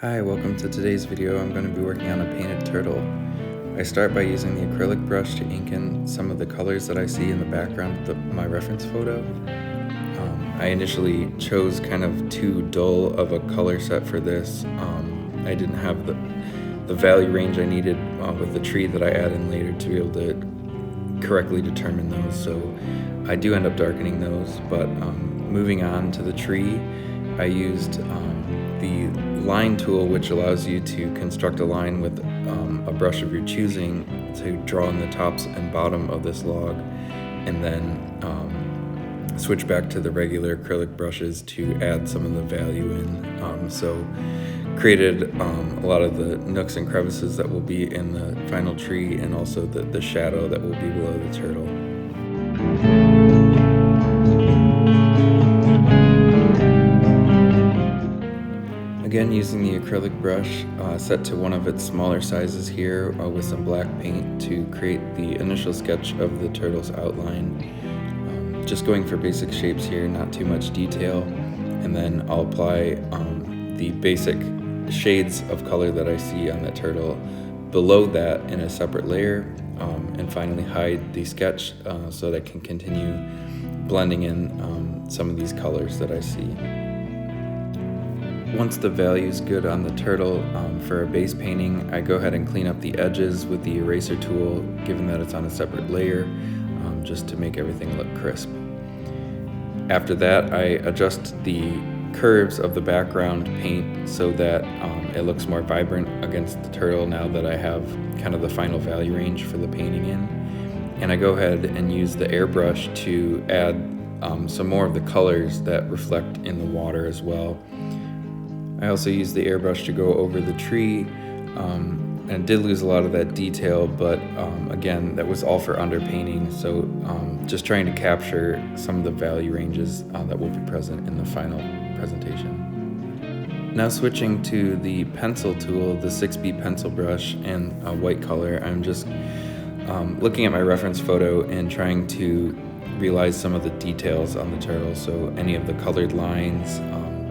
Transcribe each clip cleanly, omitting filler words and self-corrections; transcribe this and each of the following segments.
Hi, welcome to today's video. I'm going to be working on a painted turtle. I start by using the acrylic brush to ink in some of the colors that I see in the background of my reference photo. I initially chose kind of too dull of a color set for this. I didn't have the value range I needed with the tree that I add in later to be able to correctly determine those, so I do end up darkening those. But moving on to the tree, I used the line tool, which allows you to construct a line with a brush of your choosing to draw in the tops and bottom of this log, and then switch back to the regular acrylic brushes to add some of the value in. So created a lot of the nooks and crevices that will be in the final tree, and also the shadow that will be below the turtle. Again, using the acrylic brush set to one of its smaller sizes here with some black paint to create the initial sketch of the turtle's outline. Just going for basic shapes here, not too much detail, and then I'll apply the basic shades of color that I see on the turtle below that in a separate layer, and finally hide the sketch so that I can continue blending in some of these colors that I see. Once the value is good on the turtle, for a base painting, I go ahead and clean up the edges with the eraser tool, given that it's on a separate layer, just to make everything look crisp. After that, I adjust the curves of the background paint so that it looks more vibrant against the turtle now that I have kind of the final value range for the painting in. And I go ahead and use the airbrush to add some more of the colors that reflect in the water as well. I also used the airbrush to go over the tree, and did lose a lot of that detail, but again, that was all for underpainting, so just trying to capture some of the value ranges that will be present in the final presentation. Now switching to the pencil tool, the 6B pencil brush and a white color, I'm just looking at my reference photo and trying to realize some of the details on the turtle, so any of the colored lines,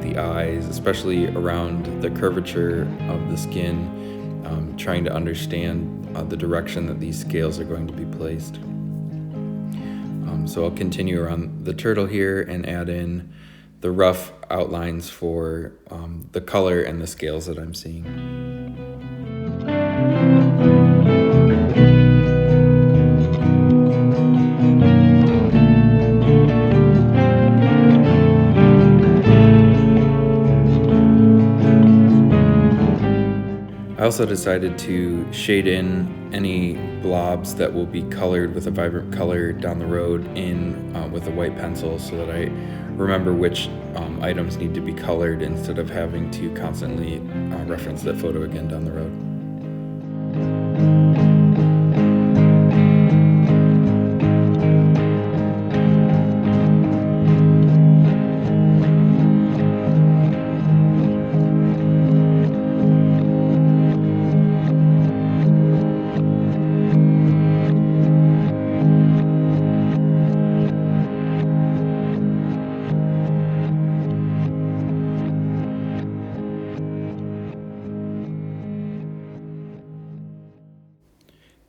the eyes, especially around the curvature of the skin, trying to understand the direction that these scales are going to be placed. So I'll continue around the turtle here and add in the rough outlines for the color and the scales that I'm seeing. I also decided to shade in any blobs that will be colored with a vibrant color down the road with a white pencil, so that I remember which items need to be colored instead of having to constantly reference that photo again down the road.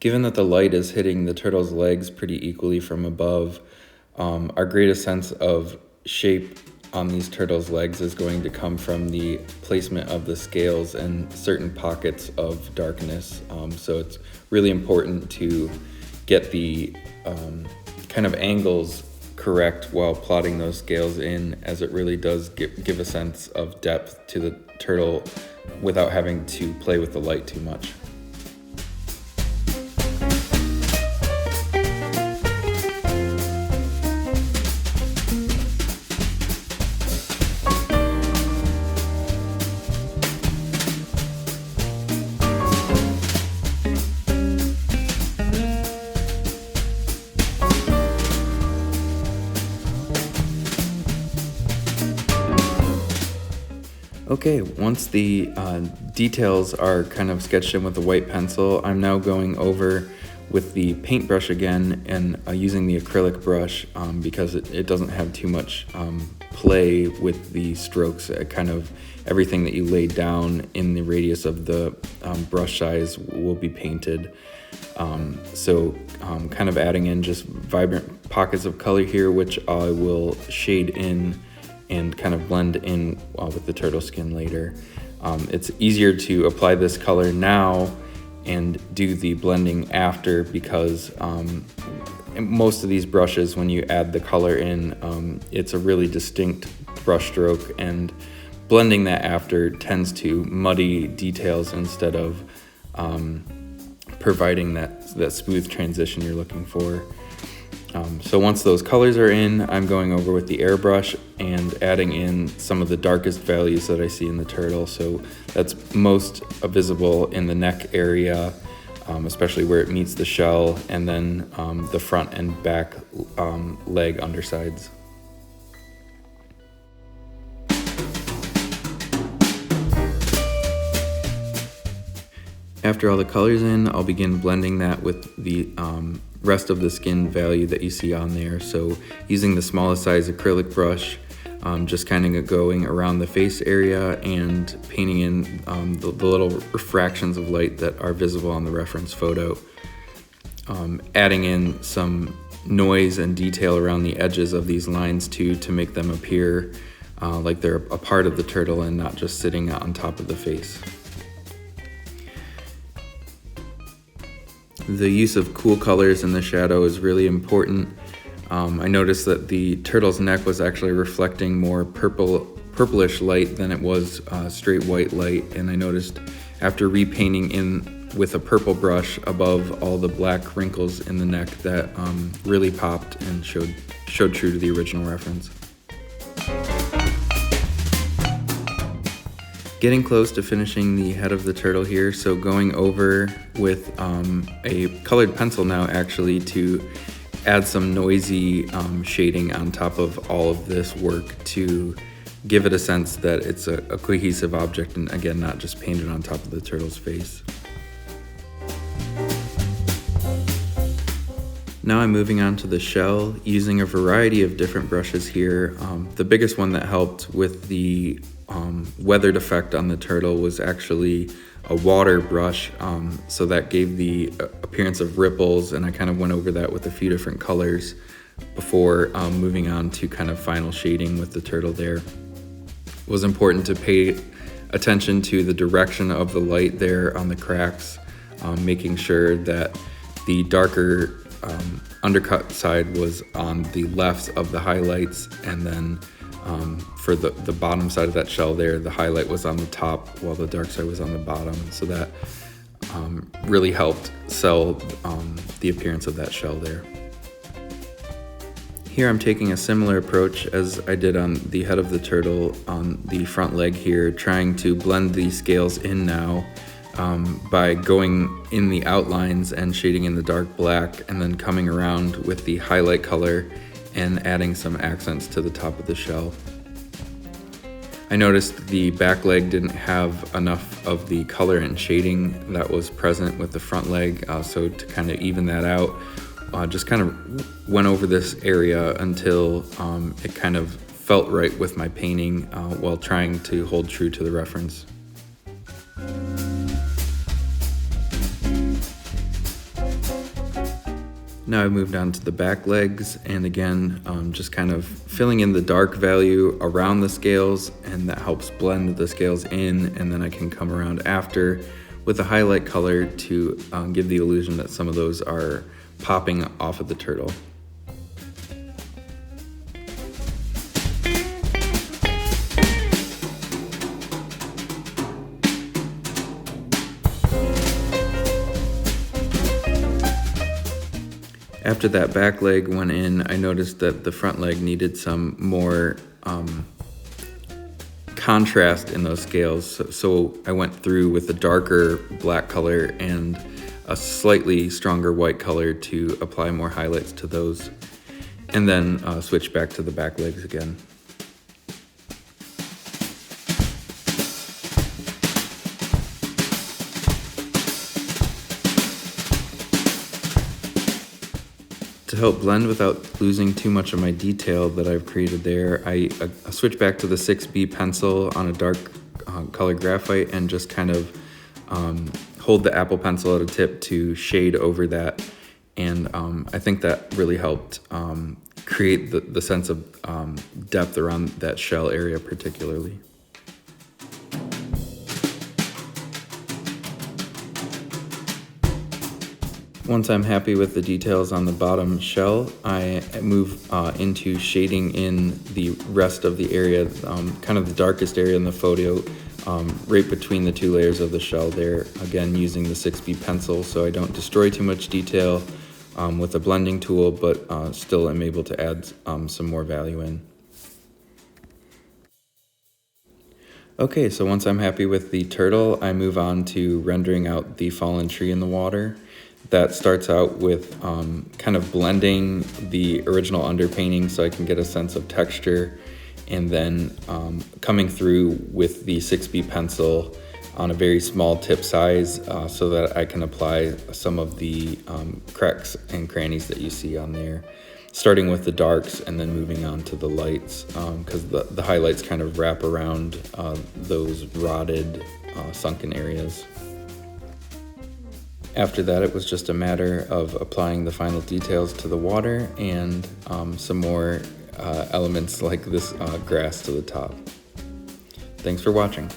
Given that the light is hitting the turtle's legs pretty equally from above, our greatest sense of shape on these turtles' legs is going to come from the placement of the scales and certain pockets of darkness. So it's really important to get the kind of angles correct while plotting those scales in, as it really does give a sense of depth to the turtle without having to play with the light too much. Okay, once the details are kind of sketched in with a white pencil, I'm now going over with the paintbrush again, and using the acrylic brush because it doesn't have too much play with the strokes. Kind of everything that you laid down in the radius of the brush size will be painted. Kind of adding in just vibrant pockets of color here, which I will shade in and kind of blend in with the turtle skin later. It's easier to apply this color now and do the blending after, because most of these brushes, when you add the color in, it's a really distinct brush stroke, and blending that after tends to muddy details instead of providing that smooth transition you're looking for. So once those colors are in, I'm going over with the airbrush and adding in some of the darkest values that I see in the turtle. So that's most visible in the neck area, especially where it meets the shell, and then the front and back leg undersides. After all the colors in, I'll begin blending that with the rest of the skin value that you see on there. So using the smallest size acrylic brush, just kind of going around the face area and painting in the little refractions of light that are visible on the reference photo. Adding in some noise and detail around the edges of these lines too, to make them appear like they're a part of the turtle and not just sitting on top of the face. The use of cool colors in the shadow is really important. I noticed that the turtle's neck was actually reflecting more purplish light than it was straight white light, and I noticed after repainting in with a purple brush above all the black wrinkles in the neck that really popped and showed true to the original reference. Getting close to finishing the head of the turtle here, so going over with a colored pencil now actually to add some noisy shading on top of all of this work to give it a sense that it's a cohesive object, and again, not just painted on top of the turtle's face. Now I'm moving on to the shell, using a variety of different brushes here. The biggest one that helped with the weathered effect on the turtle was actually a water brush, so that gave the appearance of ripples, and I kind of went over that with a few different colors before moving on to kind of final shading with the turtle there. It was important to pay attention to the direction of the light there on the cracks, making sure that the darker undercut side was on the left of the highlights, and then for the bottom side of that shell there, the highlight was on the top while the dark side was on the bottom. So that really helped sell the appearance of that shell there. Here I'm taking a similar approach as I did on the head of the turtle on the front leg here, trying to blend the scales in now by going in the outlines and shading in the dark black, and then coming around with the highlight color and adding some accents to the top of the shell. I noticed the back leg didn't have enough of the color and shading that was present with the front leg, so to kind of even that out, just kind of went over this area until it kind of felt right with my painting while trying to hold true to the reference. Now I've moved on to the back legs, and again, just kind of filling in the dark value around the scales, and that helps blend the scales in, and then I can come around after with a highlight color to give the illusion that some of those are popping off of the turtle. After that back leg went in, I noticed that the front leg needed some more contrast in those scales. So I went through with a darker black color and a slightly stronger white color to apply more highlights to those, and then switch back to the back legs again. help blend without losing too much of my detail that I've created there, I switch back to the 6B pencil on a dark color graphite and just kind of hold the Apple Pencil at a tip to shade over that. And I think that really helped create the sense of depth around that shell area particularly. Once I'm happy with the details on the bottom shell, I move into shading in the rest of the area, kind of the darkest area in the photo, right between the two layers of the shell there, again using the 6B pencil so I don't destroy too much detail with a blending tool, but still am able to add some more value in. Okay, so once I'm happy with the turtle, I move on to rendering out the fallen tree in the water. That starts out with kind of blending the original underpainting so I can get a sense of texture, and then coming through with the 6B pencil on a very small tip size so that I can apply some of the cracks and crannies that you see on there, starting with the darks and then moving on to the lights, because the highlights kind of wrap around those rotted sunken areas. After that, it was just a matter of applying the final details to the water and some more elements like this grass to the top. Thanks for watching.